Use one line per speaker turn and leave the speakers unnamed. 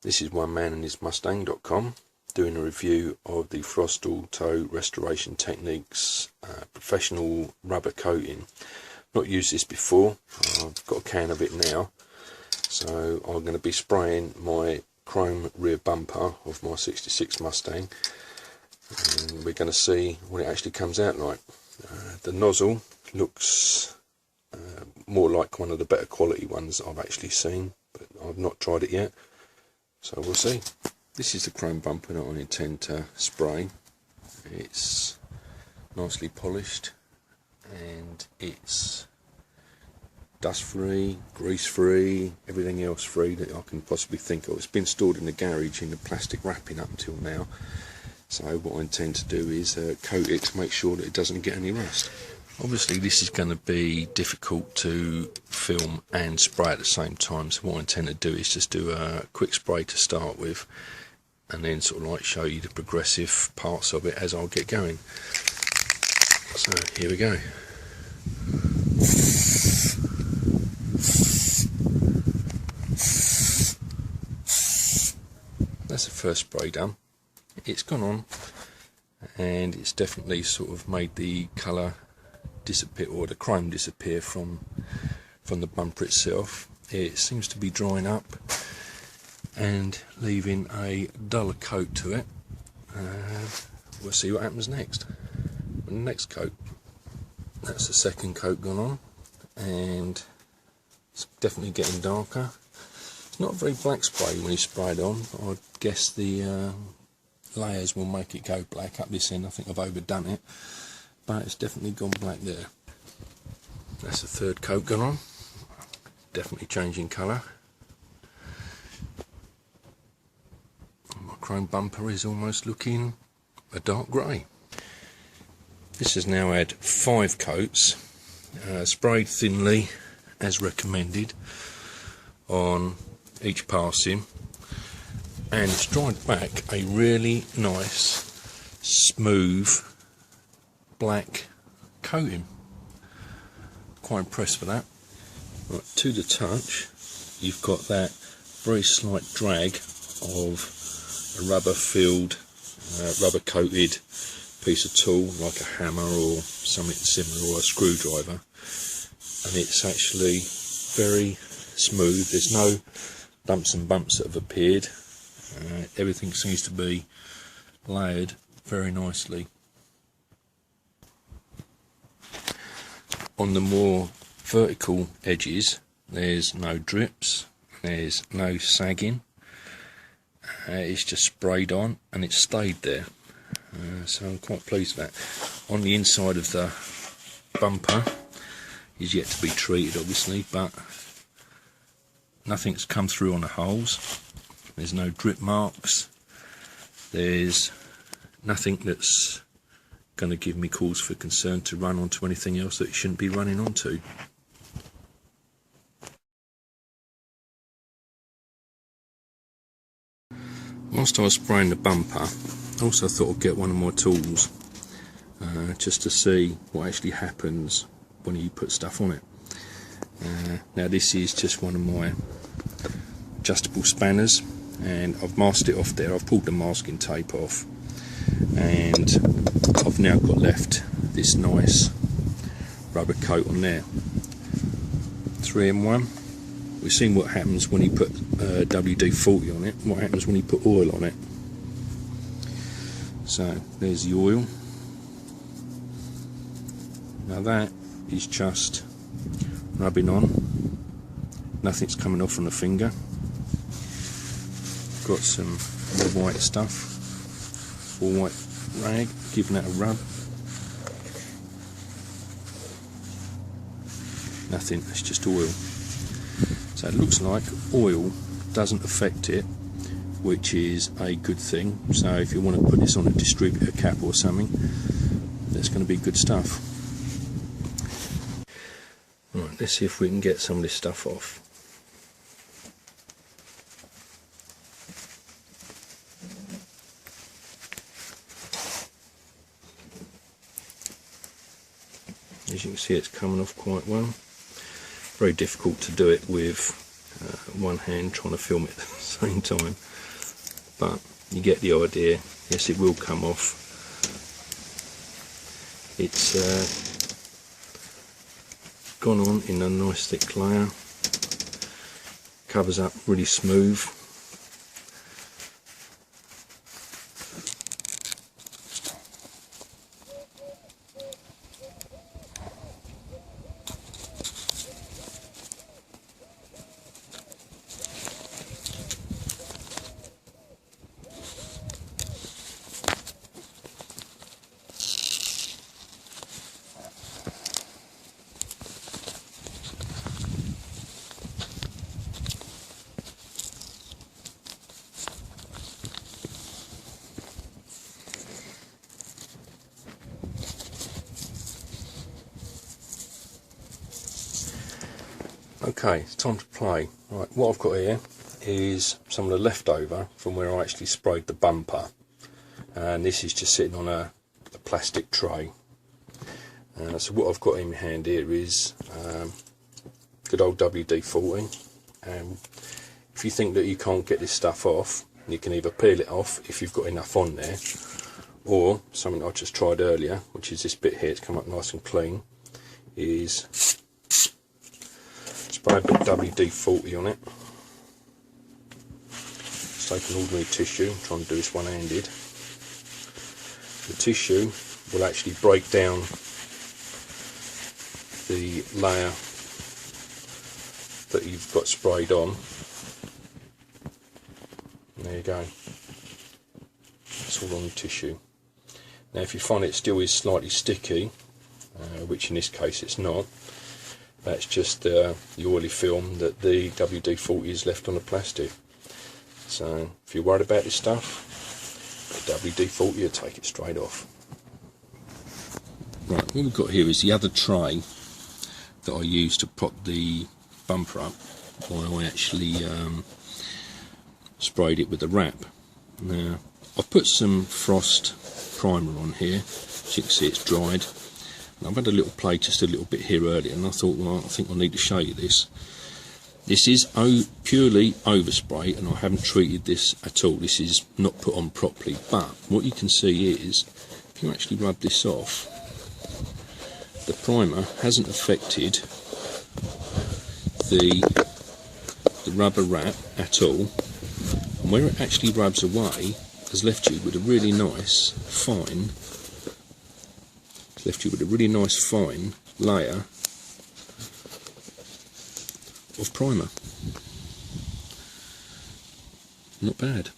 This is one man and his Mustang.com doing a review of the Frost Auto Restoration Techniques professional rubber coating. Not used this before. I've got a can of it now, so I'm going to be spraying my chrome rear bumper of my 66 Mustang, and we're going to see what it actually comes out like. The nozzle looks more like one of the better quality ones I've actually seen, but I've not tried it yet, so we'll see. This is the chrome bumper that I intend to spray. It's nicely polished and it's dust free, grease free, everything else free that I can possibly think of. It's been stored in the garage in the plastic wrapping up until now, so what I intend to do is coat it to make sure that it doesn't get any rust. Obviously this is going to be difficult to film and spray at the same time, so what I intend to do is just do a quick spray to start with, and then sort of like show you the progressive parts of it as I'll get going. So here we go. That's the first spray done. It's gone on and it's definitely sort of made the colour disappear, or the chrome disappear from the bumper itself. It seems to be drying up and leaving a duller coat to it. We'll see what happens next. The next coat, that's the second coat gone on, and it's definitely getting darker. It's not a very black spray when you spray it on. I guess the layers will make it go black. Up this end I think I've overdone it, but it's definitely gone black there. That's the third coat gone on, definitely changing colour. My chrome bumper is almost looking a dark grey. This has now had 5 coats, sprayed thinly as recommended on each passing, and it's dried back a really nice smooth black coating. Quite impressed with that. Right, to the touch you've got that very slight drag of a rubber filled, rubber coated piece of tool like a hammer or something similar, or a screwdriver, and it's actually very smooth. There's no lumps and bumps that have appeared. Everything seems to be layered very nicely. On the more vertical edges there's no drips, there's no sagging, it's just sprayed on and it's stayed there. So I'm quite pleased with that. On the inside of the bumper is yet to be treated obviously, but nothing's come through on the holes. There's no drip marks, there's nothing that's going to give me cause for concern to run onto anything else that it shouldn't be running onto. Whilst I was spraying the bumper, I also thought I'd get one of my tools just to see what actually happens when you put stuff on it. Now this is just one of my adjustable spanners, and I've masked it off there. I've pulled the masking tape off, and I've now got left this nice rubber coat on there. 3-in-1. We've seen what happens when you put WD-40 on it, what happens when you put oil on it. So there's the oil. Now that is just rubbing on, nothing's coming off on the finger. Got some more white stuff, or white rag, giving that a rub. Nothing, it's just oil. So it looks like oil doesn't affect it, which is a good thing. So if you want to put this on a distributor cap or something, that's going to be good stuff. Right, let's see if we can get some of this stuff off. As you can see, it's coming off quite well. Very difficult to do it with one hand trying to film it at the same time, but you get the idea. Yes, it will come off. It's gone on in a nice thick layer, covers up really smooth. Okay, it's time to play. Right, what I've got here is some of the leftover from where I actually sprayed the bumper, and this is just sitting on a plastic tray. So what I've got in my hand here is good old WD-40, and if you think that you can't get this stuff off, you can either peel it off if you've got enough on there, or something I just tried earlier, which is this bit here. It's come up nice and clean, is spray a bit of WD-40 on it. Just take an ordinary tissue, I'm trying to do this one-handed. The tissue will actually break down the layer that you've got sprayed on. And there you go. It's all on the tissue. Now if you find it still is slightly sticky, which in this case it's not, that's just the oily film that the WD-40 is left on the plastic. So if you're worried about this stuff, the WD-40 will take it straight off. Right, what we've got here is the other tray that I used to prop the bumper up while I actually sprayed it with the wrap. Now I've put some frost primer on here, as you can see it's dried. I've had a little play just a little bit here earlier, and I thought, well, I think I need to show you this. This is purely overspray, and I haven't treated this at all. This is not put on properly, but what you can see is, if you actually rub this off, the primer hasn't affected the rubber wrap at all, and where it actually rubs away has left you with a really nice fine layer of primer. Not bad.